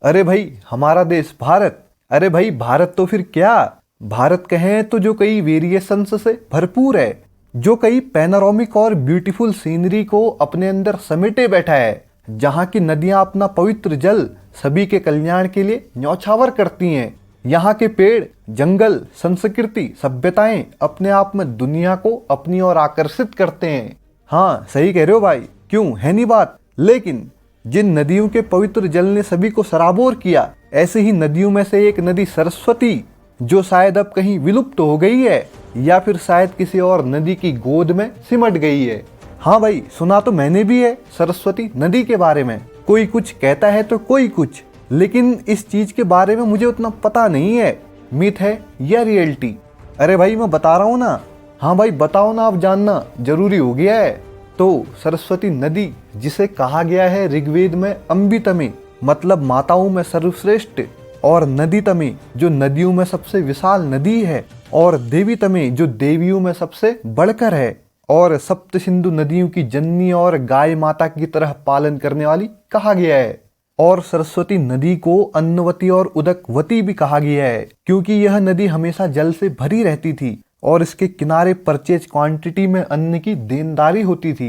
अरे भाई हमारा देश भारत। अरे भाई भारत तो फिर क्या, भारत कहें तो जो कई वेरिएशंस से भरपूर है, जो कई पैनोरामिक और ब्यूटीफुल सीनरी को अपने अंदर समेटे बैठा है, जहाँ की नदियाँ अपना पवित्र जल सभी के कल्याण के लिए न्यौछावर करती हैं। यहाँ के पेड़, जंगल, संस्कृति, सभ्यताएं अपने आप में दुनिया को अपनी ओर आकर्षित करते हैं। हाँ सही कह रहे हो भाई, क्यों है नहीं बात। लेकिन जिन नदियों के पवित्र जल ने सभी को सराबोर किया, ऐसे ही नदियों में से एक नदी सरस्वती, जो शायद अब कहीं विलुप्त हो गई है या फिर शायद किसी और नदी की गोद में सिमट गई है। हाँ भाई सुना तो मैंने भी है सरस्वती नदी के बारे में। कोई कुछ कहता है तो कोई कुछ, लेकिन इस चीज के बारे में मुझे उतना पता नहीं है, मिथ है या रियलिटी। अरे भाई मैं बता रहा हूँ ना। हाँ भाई बताओ ना, अब जानना जरूरी हो गया है। तो सरस्वती नदी, जिसे कहा गया है ऋग्वेद में अम्बितमे, मतलब माताओं में सर्वश्रेष्ठ, और नदीतमे जो नदियों में सबसे विशाल नदी है, और देवीतमे जो देवियों में सबसे बढ़कर है, और सप्त सिंधु नदियों की जननी और गाय माता की तरह पालन करने वाली कहा गया है। और सरस्वती नदी को अन्नवती और उदकवती भी कहा गया है, क्योंकि यह नदी हमेशा जल से भरी रहती थी और इसके किनारे परचेज क्वांटिटी में अन्न की देनदारी होती थी।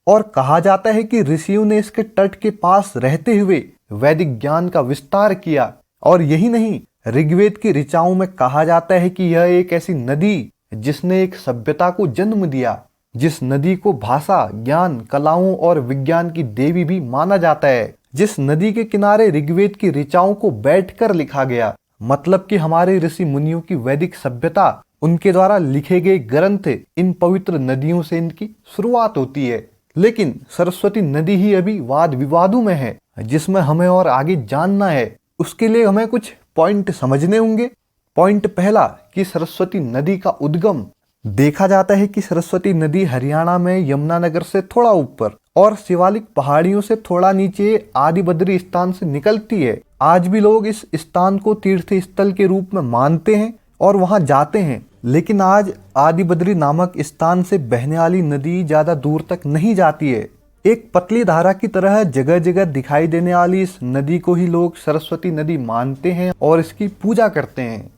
और कहा जाता है कि ऋषियों ने इसके तट के पास रहते हुए वैदिक ज्ञान का विस्तार किया। और यही नहीं, ऋग्वेद की ऋचाओं में कहा जाता है कि यह एक ऐसी नदी जिसने एक सभ्यता को जन्म दिया, जिस नदी को भाषा, ज्ञान, कलाओं और विज्ञान की देवी भी माना जाता है, जिस नदी के किनारे ऋग्वेद की ऋचाओं को बैठकर लिखा गया। मतलब कि हमारे ऋषि मुनियों की वैदिक सभ्यता, उनके द्वारा लिखे गए ग्रंथ, इन पवित्र नदियों से इनकी शुरुआत होती है। लेकिन सरस्वती नदी ही अभी वाद विवादों में है, जिसमें हमें और आगे जानना है। उसके लिए हमें कुछ पॉइंट समझने होंगे। पॉइंट पहला कि सरस्वती नदी का उद्गम। देखा जाता है कि सरस्वती नदी हरियाणा में यमुनानगर से थोड़ा ऊपर और शिवालिक पहाड़ियों से थोड़ा नीचे आदिबद्री स्थान से निकलती है। आज भी लोग इस स्थान को तीर्थ स्थल के रूप में मानते हैं और वहां जाते हैं। लेकिन आज आदिबद्री नामक स्थान से बहने वाली नदी ज्यादा दूर तक नहीं जाती है। एक पतली धारा की तरह जगह जगह दिखाई देने वाली इस नदी को ही लोग सरस्वती नदी मानते हैं और इसकी पूजा करते हैं।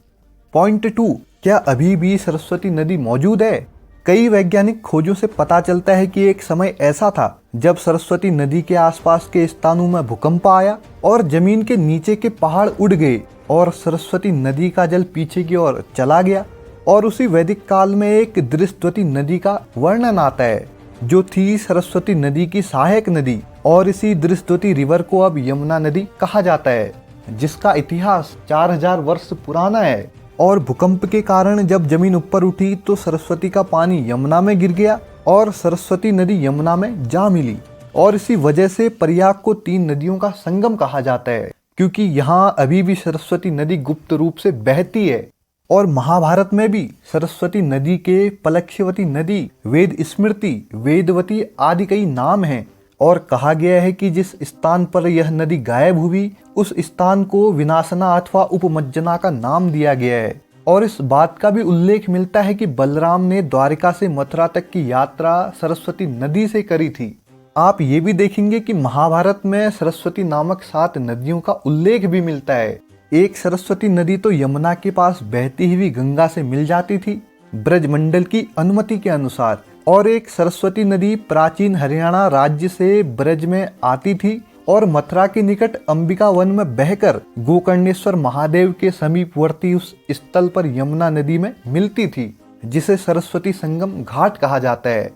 पॉइंट 2, क्या अभी भी सरस्वती नदी मौजूद है? कई वैज्ञानिक खोजों से पता चलता है कि एक समय ऐसा था जब सरस्वती नदी के आसपास के स्थानों में भूकंप आया और जमीन के नीचे के पहाड़ उड़ गए और सरस्वती नदी का जल पीछे की ओर चला गया। और उसी वैदिक काल में एक दृष्टवती नदी का वर्णन आता है, जो थी सरस्वती नदी की सहायक नदी। और इसी दृष्टवती रिवर को अब यमुना नदी कहा जाता है, जिसका इतिहास 4000 वर्ष पुराना है। और भूकंप के कारण जब जमीन ऊपर उठी तो सरस्वती का पानी यमुना में गिर गया और सरस्वती नदी यमुना में जा मिली। और इसी वजह से प्रयाग को 3 नदियों का संगम कहा जाता है, क्योंकि यहाँ अभी भी सरस्वती नदी गुप्त रूप से बहती है। और महाभारत में भी सरस्वती नदी के पलक्ष्यवती नदी, वेद स्मृति, वेदवती आदि कई नाम हैं। और कहा गया है कि जिस स्थान पर यह नदी गायब हुई, उस स्थान को विनाशना अथवा उपमज्जना का नाम दिया गया है। और इस बात का भी उल्लेख मिलता है कि बलराम ने द्वारिका से मथुरा तक की यात्रा सरस्वती नदी से करी थी। आप ये भी देखेंगे कि महाभारत में सरस्वती नामक 7 नदियों का उल्लेख भी मिलता है। एक सरस्वती नदी तो यमुना के पास बहती हुई गंगा से मिल जाती थी ब्रजमंडल की अनुमति के अनुसार, और एक सरस्वती नदी प्राचीन हरियाणा राज्य से ब्रज में आती थी और मथुरा के निकट अंबिका वन में बहकर गोकर्णेश्वर महादेव के समीपवर्ती उस स्थल पर यमुना नदी में मिलती थी, जिसे सरस्वती संगम घाट कहा जाता है।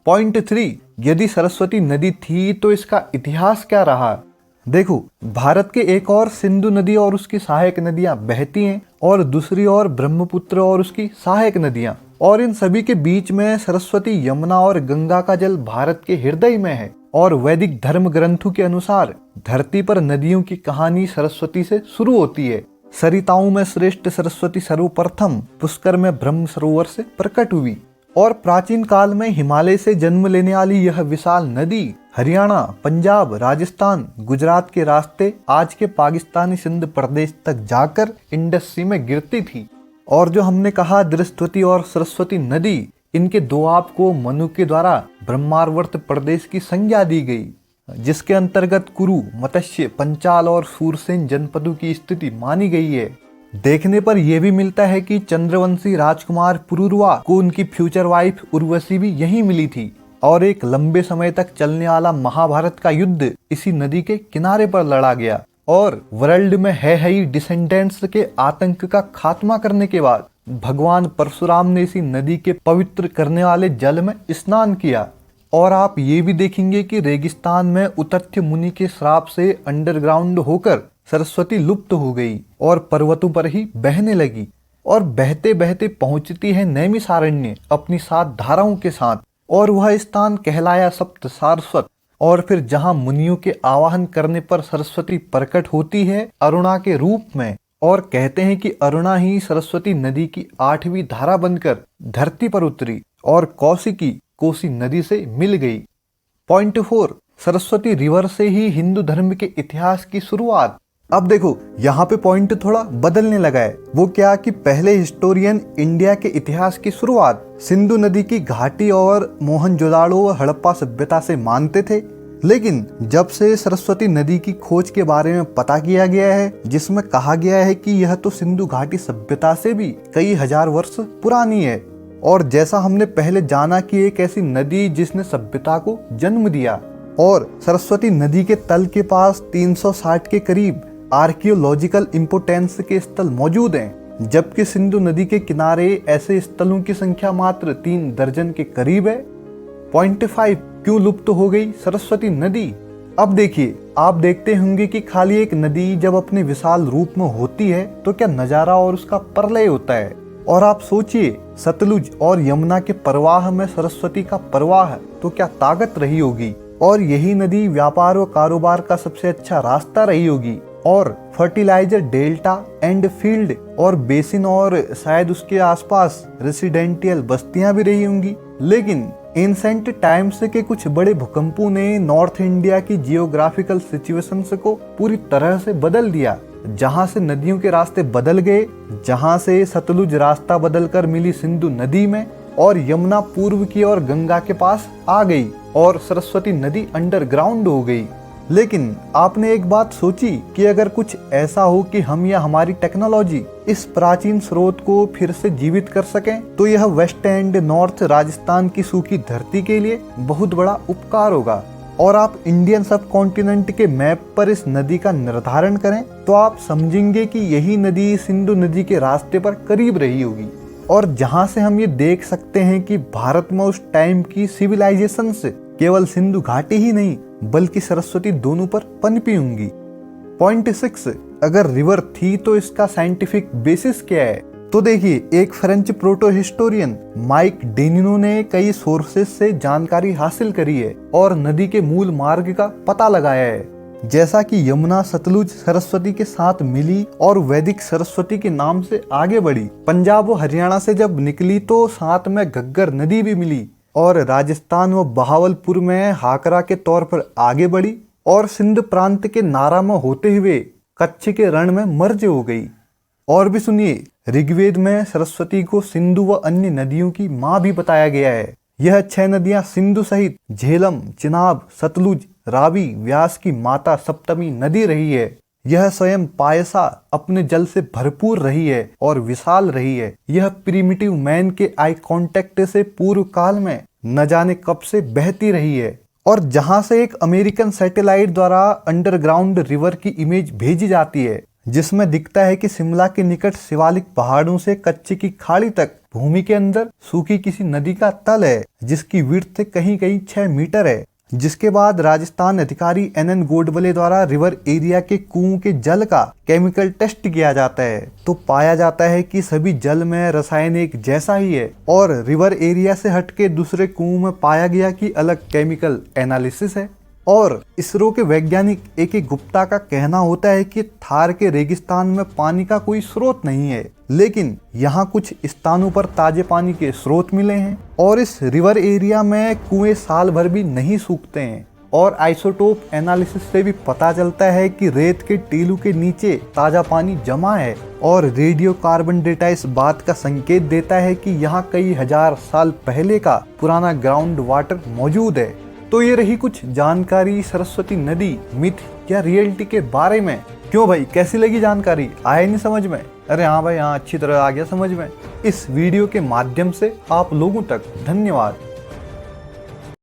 पॉइंट 3, यदि सरस्वती नदी थी तो इसका इतिहास क्या रहा? देखो, भारत के एक और सिंधु नदी और उसकी सहायक नदियां बहती हैं, और दूसरी ओर ब्रह्मपुत्र और उसकी सहायक नदियां। और इन सभी के बीच में सरस्वती, यमुना और गंगा का जल भारत के हृदय में है। और वैदिक धर्म ग्रंथों के अनुसार धरती पर नदियों की कहानी सरस्वती से शुरू होती है। सरिताओं में श्रेष्ठ सरस्वती सर्वप्रथम पुष्कर में ब्रह्म सरोवर से प्रकट हुई। और प्राचीन काल में हिमालय से जन्म लेने वाली यह विशाल नदी हरियाणा, पंजाब, राजस्थान, गुजरात के रास्ते आज के पाकिस्तानी सिंध प्रदेश तक जाकर इंडस सी में गिरती थी। और जो हमने कहा दृष्टवती और सरस्वती नदी, इनके दोआब को मनु के द्वारा ब्रह्मावर्त प्रदेश की संज्ञा दी गई। जिसके अंतर्गत कुरु, मत्स्य, पंचाल और सूरसेन जनपदों की स्थिति मानी गई है। देखने पर यह भी मिलता है कि चंद्रवंशी राजकुमार पुरुरवा को उनकी फ्यूचर वाइफ उर्वशी भी यहीं मिली थी और एक लंबे समय तक चलने वाला महाभारत का युद्ध इसी नदी के किनारे पर लड़ा गया। और वर्ल्ड में है डिसेंडेंट्स के आतंक का खात्मा करने के बाद भगवान परशुराम ने इसी नदी के पवित्र करने वाले जल में स्नान किया। और आप ये भी देखेंगे कि रेगिस्तान में उतथ्य मुनि के श्राप से अंडरग्राउंड होकर सरस्वती लुप्त हो गई और पर्वतों पर ही बहने लगी और बहते बहते पहुंचती है नैमिषारण्य अपनी 7 धाराओं के साथ। और वह स्थान कहलाया सप्त सारस्वत। और फिर जहां मुनियों के आवाहन करने पर सरस्वती प्रकट होती है अरुणा के रूप में, और कहते हैं कि अरुणा ही सरस्वती नदी की 8वीं धारा बनकर धरती पर उतरी और कौशिकी कोसी नदी से मिल गई। पॉइंट 4, सरस्वती रिवर से ही हिंदू धर्म के इतिहास की शुरुआत। अब देखो यहाँ पे पॉइंट थोड़ा बदलने लगा है। वो क्या कि पहले हिस्टोरियन इंडिया के इतिहास की शुरुआत सिंधु नदी की घाटी और मोहनजोदाड़ो व हड़प्पा सभ्यता से मानते थे, लेकिन जब से सरस्वती नदी की खोज के बारे में पता किया गया है, जिसमें कहा गया है कि यह तो सिंधु घाटी सभ्यता से भी कई हजार वर्ष पुरानी है, और जैसा हमने पहले जाना कि एक ऐसी नदी जिसने सभ्यता को जन्म दिया, और सरस्वती नदी के तल के पास 360 के करीब आर्कियोलॉजिकल इम्पोर्टेंस के स्थल मौजूद हैं, जबकि सिंधु नदी के किनारे ऐसे स्थलों की संख्या मात्र 3 दर्जन के करीब है। पॉइंट 5, क्यों लुप्त हो गई सरस्वती नदी? अब देखिए, आप देखते होंगे कि खाली एक नदी जब अपने विशाल रूप में होती है तो क्या नजारा और उसका प्रलय होता है। और आप सोचिए, सतलुज और यमुना के प्रवाह में सरस्वती का प्रवाह तो क्या ताकत रही होगी, और यही नदी व्यापार व कारोबार का सबसे अच्छा रास्ता रही होगी, और फर्टिलाइजर डेल्टा एंड फील्ड और बेसिन और शायद उसके आसपास रेसिडेंटियल बस्तियां भी रही होंगी। लेकिन एंसेंट टाइम्स के कुछ बड़े भूकंपों ने नॉर्थ इंडिया की जियोग्राफिकल सिचुएशंस को पूरी तरह से बदल दिया, जहां से नदियों के रास्ते बदल गए, जहां से सतलुज रास्ता बदलकर मिली सिंधु नदी में, और यमुना पूर्व की ओर गंगा के पास आ गई और सरस्वती नदी अंडरग्राउंड हो गई। लेकिन आपने एक बात सोची कि अगर कुछ ऐसा हो कि हम या हमारी टेक्नोलॉजी इस प्राचीन स्रोत को फिर से जीवित कर सकें, तो यह वेस्ट एंड नॉर्थ राजस्थान की सूखी धरती के लिए बहुत बड़ा उपकार होगा। और आप इंडियन सब कॉन्टिनेंट के मैप पर इस नदी का निर्धारण करें तो आप समझेंगे कि यही नदी सिंधु नदी के रास्ते पर करीब रही होगी, और जहां से हम ये देख सकते हैं कि भारत में उस टाइम की सिविलाइजेशन से केवल सिंधु घाटी ही नहीं बल्कि सरस्वती दोनों पर पनपी होंगी। पॉइंट 6, अगर रिवर थी तो इसका साइंटिफिक बेसिस क्या है? तो देखिए, एक फ्रेंच प्रोटो हिस्टोरियन माइक डेनिनो ने कई सोर्सेस से जानकारी हासिल करी है और नदी के मूल मार्ग का पता लगाया है, जैसा कि यमुना सतलुज सरस्वती के साथ मिली और वैदिक सरस्वती के नाम से आगे बढ़ी। पंजाब व हरियाणा से जब निकली तो साथ में घग्गर नदी भी मिली, और राजस्थान व बहावलपुर में हाकरा के तौर पर आगे बढ़ी, और सिंध प्रांत के नारा में होते हुए कच्छ के रण में मर्ज हो गई। और भी सुनिए, ऋग्वेद में सरस्वती को सिंधु व अन्य नदियों की माँ भी बताया गया है। यह 6 नदियां सिंधु सहित झेलम, चिनाब, सतलुज, रावी, व्यास की माता सप्तमी नदी रही है। यह स्वयं पायसा अपने जल से भरपूर रही है और विशाल रही है। यह प्रिमिटिव मैन के आई कांटेक्ट से पूर्व काल में न जाने कब से बहती रही है, और जहां से एक अमेरिकन सैटेलाइट द्वारा अंडरग्राउंड रिवर की इमेज भेजी जाती है, जिसमें दिखता है कि शिमला के निकट शिवालिक पहाड़ों से कच्छ की खाड़ी तक भूमि के अंदर सूखी किसी नदी का तल है, जिसकी विड्थ कहीं कहीं 6 मीटर है। जिसके बाद राजस्थान अधिकारी NN गोडबले द्वारा रिवर एरिया के कुओं के जल का केमिकल टेस्ट किया जाता है, तो पाया जाता है कि सभी जल में रसायन एक जैसा ही है, और रिवर एरिया से हटके दूसरे कुओं में पाया गया कि अलग केमिकल एनालिसिस है। और इसरो के वैज्ञानिक AK गुप्ता का कहना होता है कि थार के रेगिस्तान में पानी का कोई स्रोत नहीं है, लेकिन यहाँ कुछ स्थानों पर ताजे पानी के स्रोत मिले हैं, और इस रिवर एरिया में कुएं साल भर भी नहीं सूखते हैं। और आइसोटोप एनालिसिस से भी पता चलता है कि रेत के टीलू के नीचे ताजा पानी जमा है, और रेडियो कार्बन डेटा इस बात का संकेत देता है कि यहाँ कई हजार साल पहले का पुराना ग्राउंड वाटर मौजूद है। तो ये रही कुछ जानकारी सरस्वती नदी मिथ या रियलिटी के बारे में। क्यों भाई, कैसी लगी जानकारी? आया नहीं समझ में? अरे हाँ भाई हाँ, अच्छी तरह आ गया समझ में। इस वीडियो के माध्यम से आप लोगों तक धन्यवाद।